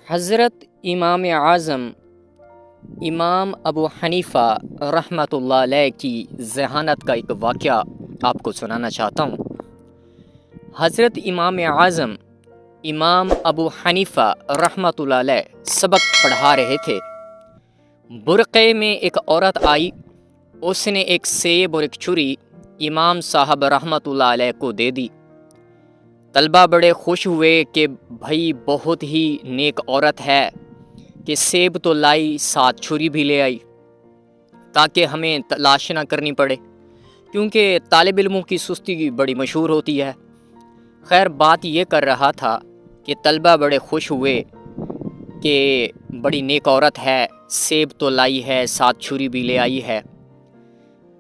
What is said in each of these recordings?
حضرت امام اعظم امام ابو حنیفہ رحمۃ اللہ علیہ کی ذہانت کا ایک واقعہ آپ کو سنانا چاہتا ہوں۔ حضرت امام اعظم امام ابو حنیفہ رحمۃ اللہ علیہ سبق پڑھا رہے تھے۔ برقعے میں ایک عورت آئی، اس نے ایک سیب اور ایک چھری امام صاحب رحمۃ اللہ علیہ کو دے دی۔ طلبہ بڑے خوش ہوئے کہ بھائی بہت ہی نیک عورت ہے کہ سیب تو لائی، ساتھ چھری بھی لے آئی تاکہ ہمیں تلاش نہ کرنی پڑے، کیونکہ طالب علموں کی سستی بڑی مشہور ہوتی ہے۔ خیر بات یہ کر رہا تھا کہ طلبہ بڑے خوش ہوئے کہ بڑی نیک عورت ہے، سیب تو لائی ہے، ساتھ چھری بھی لے آئی ہے۔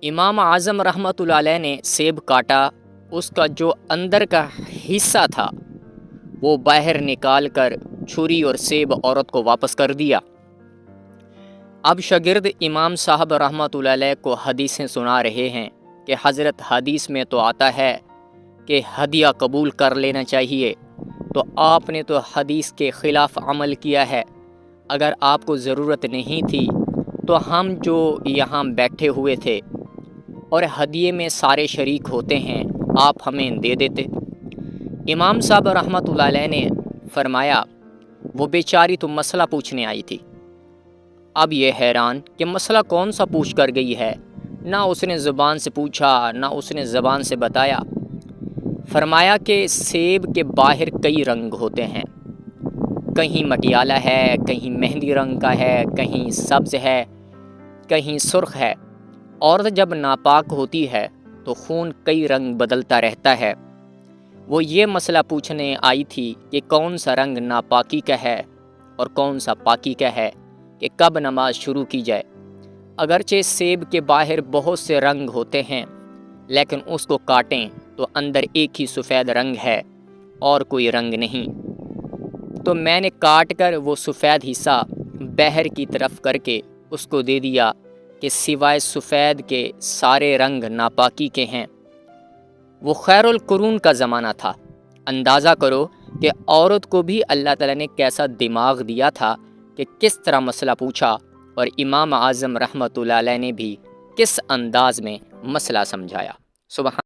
امام اعظم رحمۃ اللہ علیہ نے سیب کاٹا، اس کا جو اندر کا حصہ تھا وہ باہر نکال کر چھری اور سیب عورت کو واپس کر دیا۔ اب شاگرد امام صاحب رحمۃ اللہ علیہ کو حدیثیں سنا رہے ہیں کہ حضرت حدیث میں تو آتا ہے کہ ہدیہ قبول کر لینا چاہیے، تو آپ نے تو حدیث کے خلاف عمل کیا ہے۔ اگر آپ کو ضرورت نہیں تھی تو ہم جو یہاں بیٹھے ہوئے تھے اور ہدیے میں سارے شریک ہوتے ہیں، آپ ہمیں دے دیتے۔ امام صاحب رحمۃ اللہ علیہ نے فرمایا وہ بیچاری تو مسئلہ پوچھنے آئی تھی۔ اب یہ حیران کہ مسئلہ کون سا پوچھ کر گئی ہے، نہ اس نے زبان سے پوچھا نہ اس نے زبان سے بتایا۔ فرمایا کہ سیب کے باہر کئی رنگ ہوتے ہیں، کہیں مٹیالہ ہے، کہیں مہندی رنگ کا ہے، کہیں سبز ہے، کہیں سرخ ہے۔ عورت جب ناپاک ہوتی ہے تو خون کئی رنگ بدلتا رہتا ہے۔ وہ یہ مسئلہ پوچھنے آئی تھی کہ کون سا رنگ ناپاکی کا ہے اور کون سا پاکی کا ہے، کہ کب نماز شروع کی جائے۔ اگرچہ سیب کے باہر بہت سے رنگ ہوتے ہیں، لیکن اس کو کاٹیں تو اندر ایک ہی سفید رنگ ہے اور کوئی رنگ نہیں۔ تو میں نے کاٹ کر وہ سفید حصہ باہر کی طرف کر کے اس کو دے دیا کہ سوائے سفید کے سارے رنگ ناپاکی کے ہیں۔ وہ خیر القرون کا زمانہ تھا۔ اندازہ کرو کہ عورت کو بھی اللہ تعالیٰ نے کیسا دماغ دیا تھا کہ کس طرح مسئلہ پوچھا، اور امام اعظم رحمۃ اللہ علیہ نے بھی کس انداز میں مسئلہ سمجھایا۔ سبحان